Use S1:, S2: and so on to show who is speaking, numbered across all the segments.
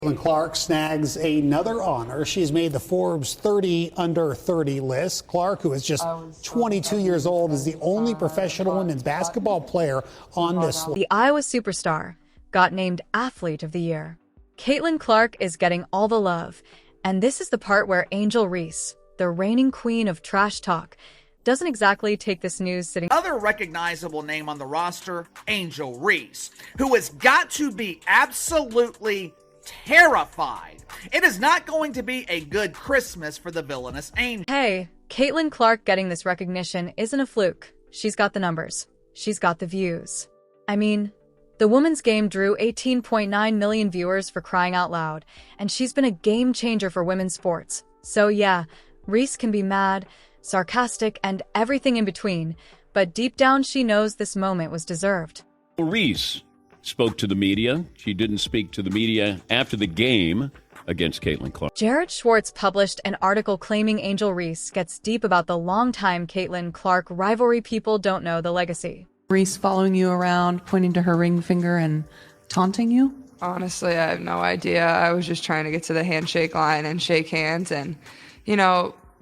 S1: Clark snags another honor. She's made the Forbes 30 under 30 list. Clark, who is just 22 years old, is the only professional women's basketball player on this list.
S2: The Iowa superstar got named Athlete of the Year. Caitlin Clark is getting all the love, and this is the part where Angel Reese, the reigning queen of trash talk, doesn't exactly take this news sitting.
S3: Other recognizable name on the roster, Angel Reese, who has got to be absolutely terrified. It is not going to be a good Christmas for the villainous Angel.
S2: Hey, Caitlin Clark getting this recognition isn't a fluke. She's got the numbers. She's got the views. I mean, the women's game drew 18.9 million viewers, for crying out loud, and she's been a game changer for women's sports. So yeah, Reese can be mad, sarcastic, and everything in between, but deep down she knows this moment was deserved.
S4: Reese spoke to the media. She didn't speak to the media after the game against Caitlin Clark.
S2: Jared Schwartz published an article claiming Angel Reese gets deep about the longtime Caitlin Clark rivalry. People don't know the legacy.
S5: Reese following you around, pointing to her ring finger and taunting you?
S6: Honestly, I have no idea. I was just trying to get to the handshake line and shake hands and,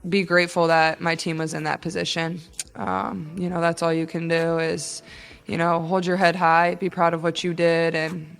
S6: be grateful that my team was in that position. That's all you can do is, hold your head high, be proud of what you did, and,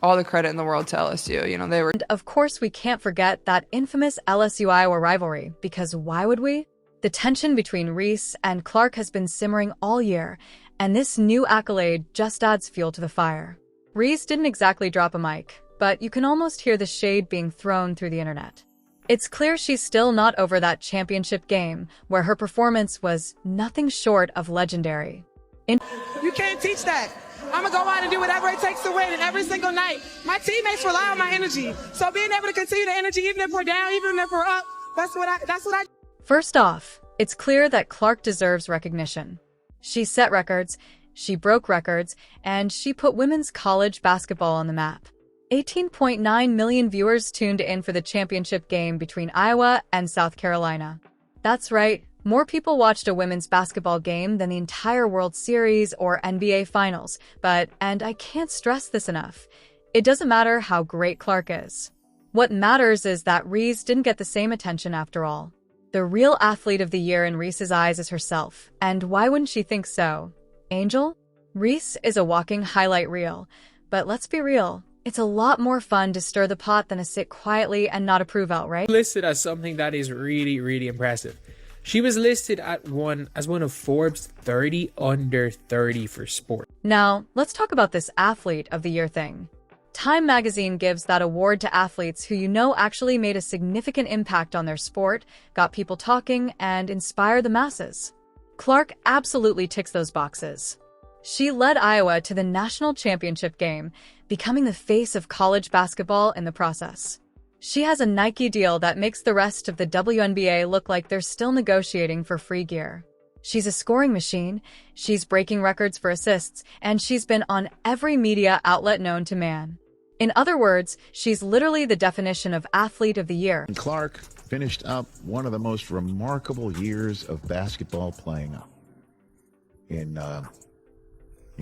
S6: all the credit in the world to LSU. They were.
S2: And of course, we can't forget that infamous LSU-Iowa rivalry, because why would we? The tension between Reese and Clark has been simmering all year, and this new accolade just adds fuel to the fire. Reese didn't exactly drop a mic, but you can almost hear the shade being thrown through the internet. It's clear she's still not over that championship game, where her performance was nothing short of legendary.
S7: You can't teach that. I'm going to go out and do whatever it takes to win, and every single night. My teammates rely on my energy. So being able to continue the energy, even if we're down, even if we're up, that's what I.
S2: First off, it's clear that Clark deserves recognition. She set records, she broke records, and she put women's college basketball on the map. 18.9 million viewers tuned in for the championship game between Iowa and South Carolina. That's right, more people watched a women's basketball game than the entire World Series or NBA Finals. And I can't stress this enough, it doesn't matter how great Clark is. What matters is that Reese didn't get the same attention after all. The real athlete of the year in Reese's eyes is herself, and why wouldn't she think so? Angel? Reese is a walking highlight reel, but let's be real. It's a lot more fun to stir the pot than to sit quietly and not approve outright.
S8: Listed as something that is really, really impressive. She was listed as one of Forbes 30 under 30 for sport.
S2: Now, let's talk about this Athlete of the Year thing. Time magazine gives that award to athletes who actually made a significant impact on their sport, got people talking, and inspired the masses. Clark absolutely ticks those boxes. She led Iowa to the national championship game, becoming the face of college basketball in the process. She has a Nike deal that makes the rest of the WNBA look like they're still negotiating for free gear. She's a scoring machine, she's breaking records for assists, and she's been on every media outlet known to man. In other words, she's literally the definition of Athlete of the Year.
S9: Clark finished up one of the most remarkable years of basketball playing up in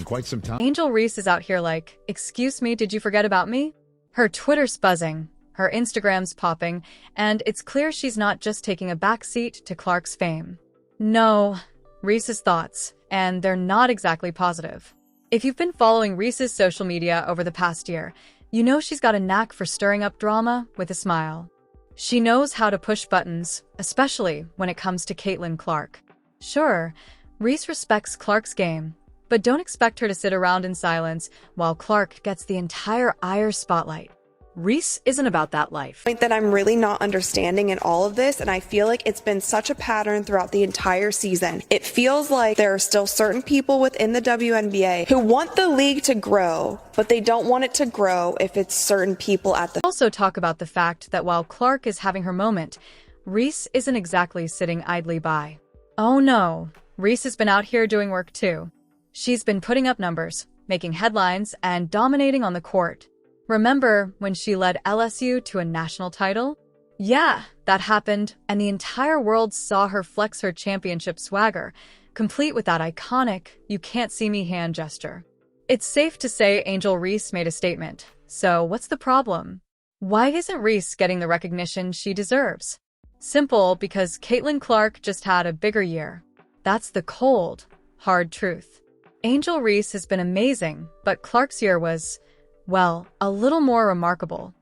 S9: quite some time.
S2: Angel Reese is out here like, excuse me, did you forget about me? Her Twitter's buzzing, her Instagram's popping, and it's clear she's not just taking a backseat to Clark's fame. No, Reese's thoughts, and they're not exactly positive. If you've been following Reese's social media over the past year, you know she's got a knack for stirring up drama with a smile. She knows how to push buttons, especially when it comes to Caitlin Clark. Sure, Reese respects Clark's game, but don't expect her to sit around in silence while Clark gets the entire ire spotlight. Reese isn't about that life.
S10: That I'm really not understanding in all of this, and I feel like it's been such a pattern throughout the entire season. It feels like there are still certain people within the WNBA who want the league to grow, but they don't want it to grow if it's certain people at the...
S2: Also talk about the fact that while Clark is having her moment, Reese isn't exactly sitting idly by. Oh no, Reese has been out here doing work too. She's been putting up numbers, making headlines, and dominating on the court. Remember when she led LSU to a national title? Yeah, that happened, and the entire world saw her flex her championship swagger, complete with that iconic, "you can't see me" hand gesture. It's safe to say Angel Reese made a statement. So what's the problem? Why isn't Reese getting the recognition she deserves? Simple, because Caitlin Clark just had a bigger year. That's the cold, hard truth. Angel Reese has been amazing, but Clark's year was, well, a little more remarkable.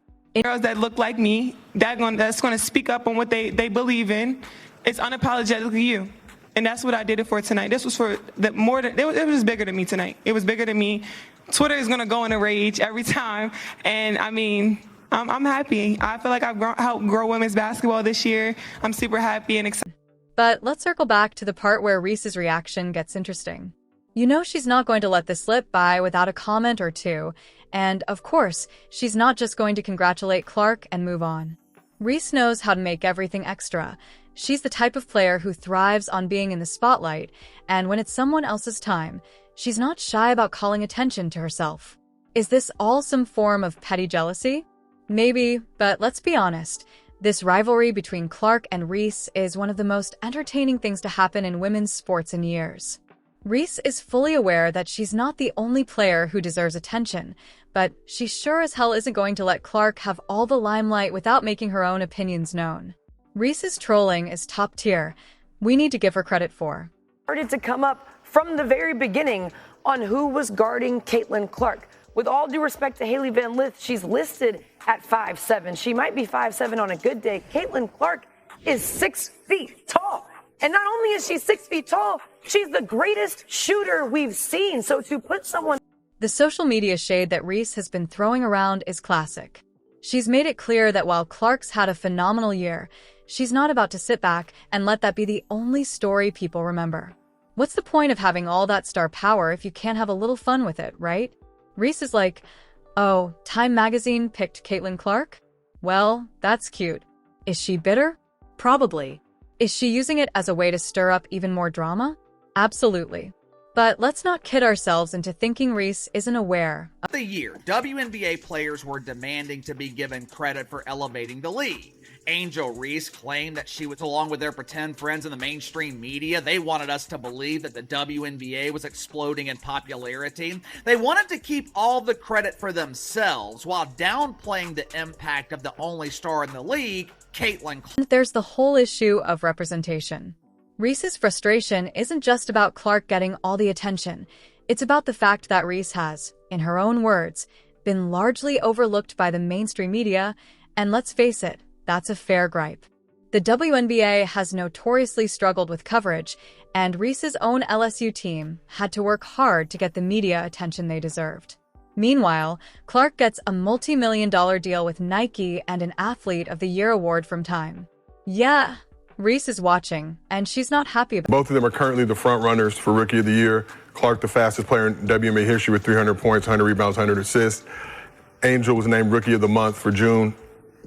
S7: Girls that look like me, that's going to speak up on what they believe in. It's unapologetically you. And that's what I did it for tonight. This was for it was bigger than me tonight. It was bigger than me. Twitter is going to go in a rage every time. And I mean, I'm happy. I feel like I've helped grow women's basketball this year. I'm super happy and excited.
S2: But let's circle back to the part where Reese's reaction gets interesting. You know she's not going to let this slip by without a comment or two. And, of course, she's not just going to congratulate Clark and move on. Reese knows how to make everything extra. She's the type of player who thrives on being in the spotlight, and when it's someone else's time, she's not shy about calling attention to herself. Is this all some form of petty jealousy? Maybe, but let's be honest. This rivalry between Clark and Reese is one of the most entertaining things to happen in women's sports in years. Reese is fully aware that she's not the only player who deserves attention, but she sure as hell isn't going to let Clark have all the limelight without making her own opinions known. Reese's trolling is top tier. We need to give her credit for.
S11: Started to come up from the very beginning on who was guarding Caitlin Clark. With all due respect to Haley Van Lith, she's listed at 5'7". She might be 5'7" on a good day. Caitlin Clark is 6 feet tall. And not only is she 6 feet tall, she's the greatest shooter we've seen. So to put someone...
S2: The social media shade that Reese has been throwing around is classic. She's made it clear that while Clark's had a phenomenal year, she's not about to sit back and let that be the only story people remember. What's the point of having all that star power if you can't have a little fun with it, right? Reese is like, oh, Time magazine picked Caitlin Clark? Well, that's cute. Is she bitter? Probably. Is she using it as a way to stir up even more drama? Absolutely. But let's not kid ourselves into thinking Reese isn't aware.
S3: The year, WNBA players were demanding to be given credit for elevating the league. Angel Reese claimed that she was, along with their pretend friends in the mainstream media, they wanted us to believe that the WNBA was exploding in popularity. They wanted to keep all the credit for themselves while downplaying the impact of the only star in the league, Caitlin Clark.
S2: There's the whole issue of representation. Reese's frustration isn't just about Clark getting all the attention. It's about the fact that Reese has, in her own words, been largely overlooked by the mainstream media, and let's face it, that's a fair gripe. The WNBA has notoriously struggled with coverage, and Reese's own LSU team had to work hard to get the media attention they deserved. Meanwhile, Clark gets a multi-million-dollar deal with Nike and an Athlete of the Year award from Time. Yeah, Reese is watching, and she's not happy about it.
S12: Both of them are currently the front runners for Rookie of the Year. Clark, the fastest player in WNBA history with 300 points, 100 rebounds, 100 assists. Angel was named Rookie of the Month for June,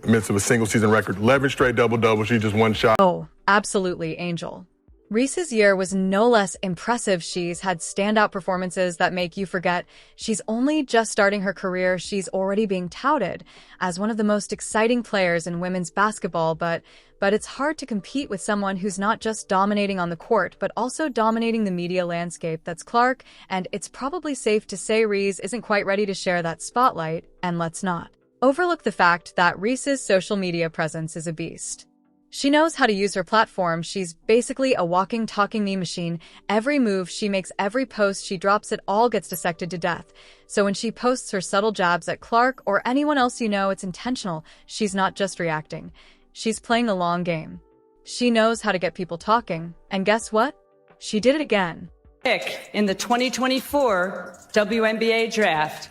S12: amidst of a single-season record. 11 straight double-doubles, she just one shot.
S2: Oh, absolutely, Angel. Reese's year was no less impressive. She's had standout performances that make you forget she's only just starting her career. She's already being touted as one of the most exciting players in women's basketball, but it's hard to compete with someone who's not just dominating on the court, but also dominating the media landscape. That's Clark, and it's probably safe to say Reese isn't quite ready to share that spotlight, and let's not overlook the fact that Reese's social media presence is a beast. She knows how to use her platform. She's basically a walking, talking meme machine. Every move she makes, every post she drops, it all gets dissected to death. So when she posts her subtle jabs at Clark or anyone else, you know it's intentional. She's not just reacting. She's playing the long game. She knows how to get people talking. And guess what? She did it again.
S13: Pick in the 2024 WNBA draft,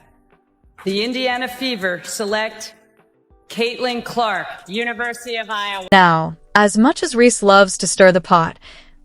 S13: the Indiana Fever select Caitlin Clark, University of Iowa.
S2: Now, as much as Reese loves to stir the pot,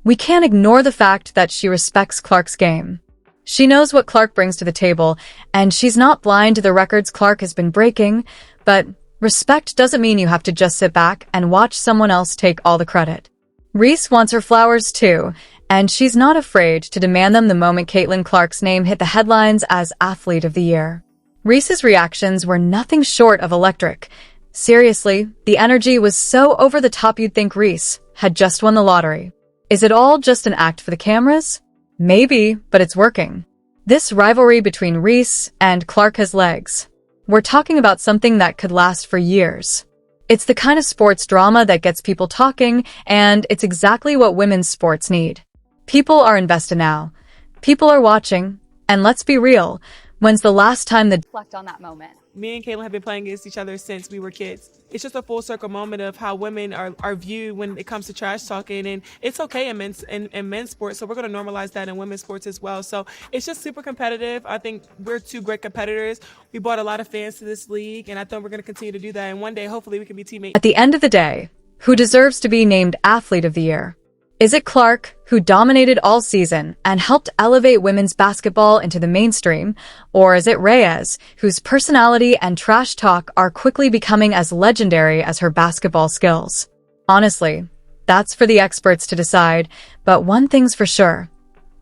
S2: we can't ignore the fact that she respects Clark's game. She knows what Clark brings to the table, and she's not blind to the records Clark has been breaking, but respect doesn't mean you have to just sit back and watch someone else take all the credit. Reese wants her flowers too, and she's not afraid to demand them the moment Caitlin Clark's name hit the headlines as Athlete of the Year. Reese's reactions were nothing short of electric. Seriously, the energy was so over the top you'd think Reese had just won the lottery. Is it all just an act for the cameras? Maybe, but it's working. This rivalry between Reese and Clark has legs. we're talking about something that could last for years. It's the kind of sports drama that gets people talking, and it's exactly what women's sports need. People are invested now. People are watching, and let's be real, when's the last time the
S14: reflect on that moment?
S7: Me and Caitlin have been playing against each other since we were kids. It's just a full circle moment of how women are viewed when it comes to trash talking, and it's okay in men's sports, so we're going to normalize that in women's sports as well. So it's just super competitive. I think we're two great competitors. We brought a lot of fans to this league, and I think we're going to continue to do that, and one day, hopefully, we can be teammates.
S2: At the end of the day, who deserves to be named Athlete of the Year? Is it Clark, who dominated all season and helped elevate women's basketball into the mainstream? Or is it Reyes, whose personality and trash talk are quickly becoming as legendary as her basketball skills? Honestly, that's for the experts to decide, but one thing's for sure.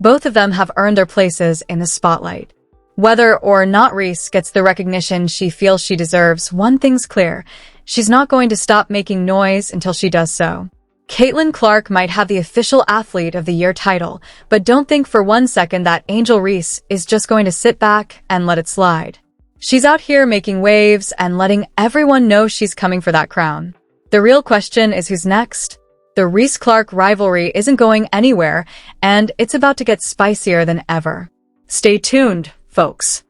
S2: Both of them have earned their places in the spotlight. Whether or not Reese gets the recognition she feels she deserves, one thing's clear. She's not going to stop making noise until she does so. Caitlin Clark might have the official Athlete of the Year title, but don't think for one second that Angel Reese is just going to sit back and let it slide. She's out here making waves and letting everyone know she's coming for that crown. The real question is who's next? The Reese-Clark rivalry isn't going anywhere, and it's about to get spicier than ever. Stay tuned, folks.